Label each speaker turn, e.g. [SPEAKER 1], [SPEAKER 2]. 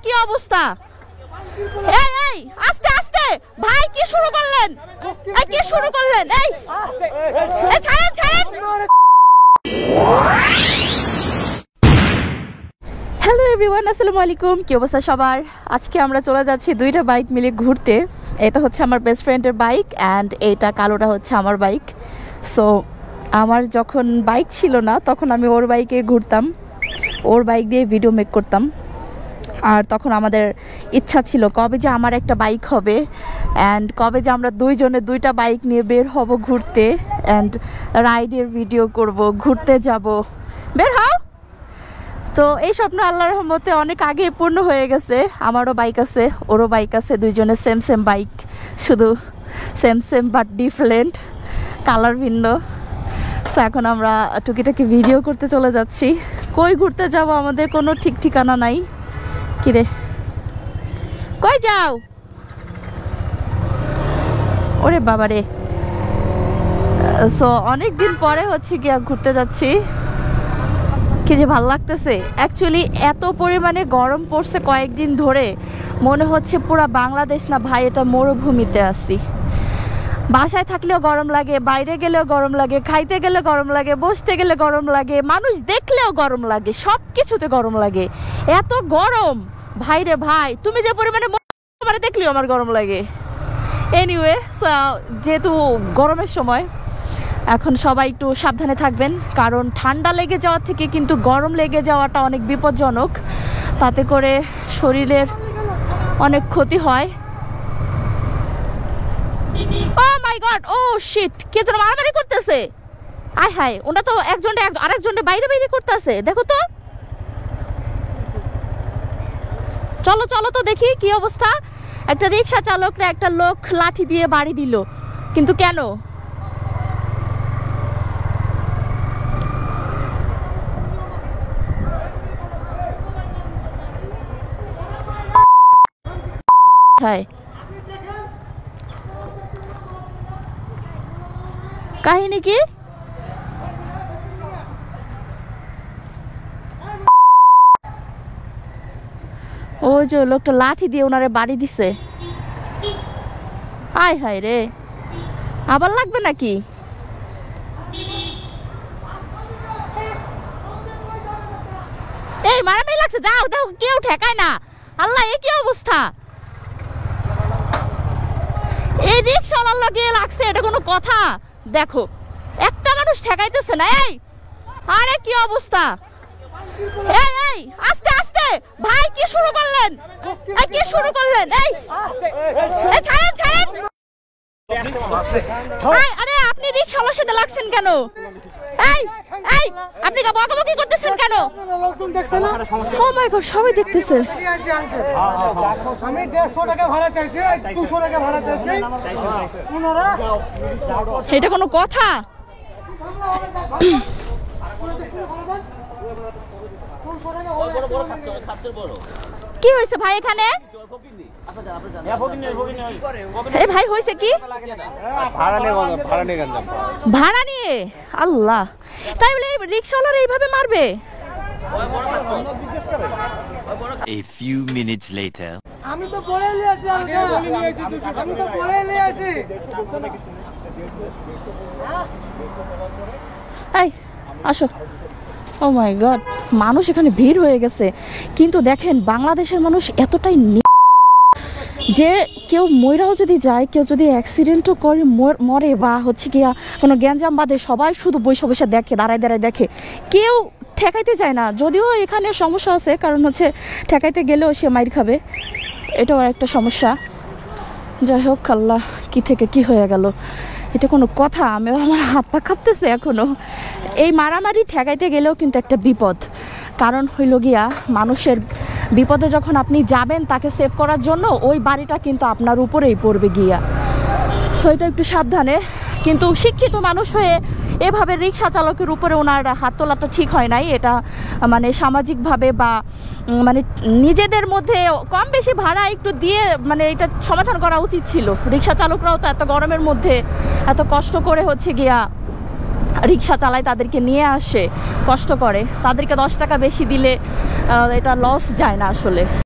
[SPEAKER 1] কি অবস্থা? এই এই আস্তে আস্তে ভাই, কি শুরু করলেন? এই কি শুরু করলেন? এই এই ছাড়েন ছাড়েন। হ্যালো এভরিওয়ান, আসসালামু আলাইকুম। কি অবস্থা সবার? আজকে আমরা চলে যাচ্ছি দুইটা বাইক মিলে ঘুরতে। এটা হচ্ছে আমার বেস্ট ফ্রেন্ডের বাইক অ্যান্ড এইটা কালোটা হচ্ছে আমার বাইক। সো আমার যখন বাইক ছিল না তখন আমি ওর বাইকে ঘুরতাম, ওর বাইক দিয়ে ভিডিও মেক করতাম। আর তখন আমাদের ইচ্ছা ছিল কবে যে আমার একটা বাইক হবে অ্যান্ড কবে যে আমরা দুইজনে দুইটা বাইক নিয়ে বের হব ঘুরতে অ্যান্ড রাইডের ভিডিও করব, ঘুরতে যাব। বের হও। তো এই স্বপ্ন আল্লাহর রহমতে অনেক আগে পূর্ণ হয়ে গেছে। আমারও বাইক আছে, ওরও বাইক আছে, দুইজনের সেম সেম বাইক, শুধু same same but different, colour ভিন্ন। সো এখন আমরা টুকিটাকি ভিডিও করতে চলে যাচ্ছি। কই ঘুরতে যাব আমাদের কোনো ঠিক ঠিকানা নাই। কিরে কই যাও? ওরে বাবারে। সো অনেকদিন পরে হচ্ছে গিয়া ঘুরতে যাচ্ছি, কি যে ভাল লাগতেছে। অ্যাকচুয়ালি এত পরিমাণে গরম পড়ছে কয়েকদিন ধরে, মনে হচ্ছে পুরা বাংলাদেশ না ভাই, এটা মরুভূমিতে আছি। বাসায় থাকলেও গরম লাগে, বাইরে গেলেও গরম লাগে, খাইতে গেলে গরম লাগে, বসতে গেলে গরম লাগে, মানুষ দেখলেও গরম লাগে, সব কিছুতে গরম লাগে। এত গরম ভাই রে ভাই, তুমি যে পরিমাণে মানে দেখলেও আমার গরম লাগে। এনিওয়ে, যেহেতু গরমের সময়, এখন সবাই একটু সাবধানে থাকবেন, কারণ ঠান্ডা লেগে যাওয়া থেকে কিন্তু গরম লেগে যাওয়াটা অনেক বিপজ্জনক। তাতে করে শরীরের অনেক ক্ষতি হয়। ও মাই গড, ও শিট, কে যেন মারামারি করতেছে। আয় হায়, ওটা তো একজনে আরেকজনে বাইরে বাইরে করতেছে। দেখো তো, চলো চলো তো দেখি কি অবস্থা। একটা রিক্সা চালকরা একটা লোক লাঠি দিয়ে বাড়ি দিল, কিন্তু কেন? কাহিনী কি? ও যে লোকটা লাঠি দিয়ে ওনারে বাড়ি দিছে। আয় হায় রে, আবার লাগবে নাকি? এই মারামারি লাগছে, যাও দেখো কেউ ঠেকায় না। আল্লাহ, এ কি অবস্থা? এই রিক্সাওয়ালার লগে লাগছে, এটা কোনো কথা? দেখো একটা মানুষ ঠেকাইতেছে না। এই আরে কি অবস্থা? এই এই আস্তে আস্তে ভাই, কি শুরু করলেন? এই কি শুরু করলেন? এই এই ছাড়েন ছাড়েন। আরে আপনি রিক্সাওয়ালার সাথে লাগছেন কেন? এই এই আপনি বকাবকি করতেছেন কেন? ও মাই গড, সবাই দেখতেছে।
[SPEAKER 2] আমি 150 টাকা ভাড়া চাইছি, 200 টাকা ভাড়া চাইছি।
[SPEAKER 1] এটা কোনো কথা? কি হয়েছে ভাই এখানে? এই ভাই হয়েছে কি? ভাড়া নিয়ে? আল্লাহ, তাই বলে রিক্সাওয়ালারা এইভাবে মারবে?
[SPEAKER 3] A few minutes later.
[SPEAKER 2] আমি তো বলে নিয়েছি, আমি তো বলে নিয়েছি।
[SPEAKER 1] এই আসো। ও মাই গড, মানুষ এখানে ভিড় হয়ে গেছে। কিন্তু দেখেন বাংলাদেশের মানুষ এতটাই যে কেউ ময়রাও যদি যায়, কেউ যদি অ্যাক্সিডেন্টও করে মরে বা হচ্ছে গিয়া কোনো গ্যাঞ্জাম বাঁধে, সবাই শুধু বসে বসে দেখে, দাঁড়ায় দাঁড়ায় দেখে, কেউ ঠেকাইতে যায় না। যদিও এখানে সমস্যা আছে, কারণ হচ্ছে ঠেকাইতে গেলেও সে মাইর খাবে, এটাও একটা সমস্যা। যাই হোক, আল্লাহ, কি থেকে কি হয়ে গেল, এটা কোনো কথা? আমার হাত পা কাঁপতেছে এখনো। এই মারামারি ঠেকাইতে গেলেও কিন্তু একটা বিপদ, কারণ হইল গিয়া মানুষের বিপদে যখন আপনি যাবেন তাকে সেভ করার জন্য, ওই বাড়িটা কিন্তু আপনার উপরেই পড়বে গিয়া। সো এটা একটু সাবধানে। কিন্তু শিক্ষিত মানুষ হয়ে এভাবে রিক্সা চালকের উপরে ওনার হাত তোলাটা ঠিক হয় নাই। এটা মানে সামাজিকভাবে বা মানে নিজেদের মধ্যে কম বেশি ভাড়া একটু দিয়ে মানে এটা সমাধান করা উচিত ছিল। রিক্সা চালকরাও তো এত গরমের মধ্যে এত কষ্ট করে হচ্ছে গিয়া রিক্সা চালায়, তাদেরকে নিয়ে আসে, কষ্ট করে, তাদেরকে 10 টাকা বেশি দিলে এটা লস যায় না আসলে।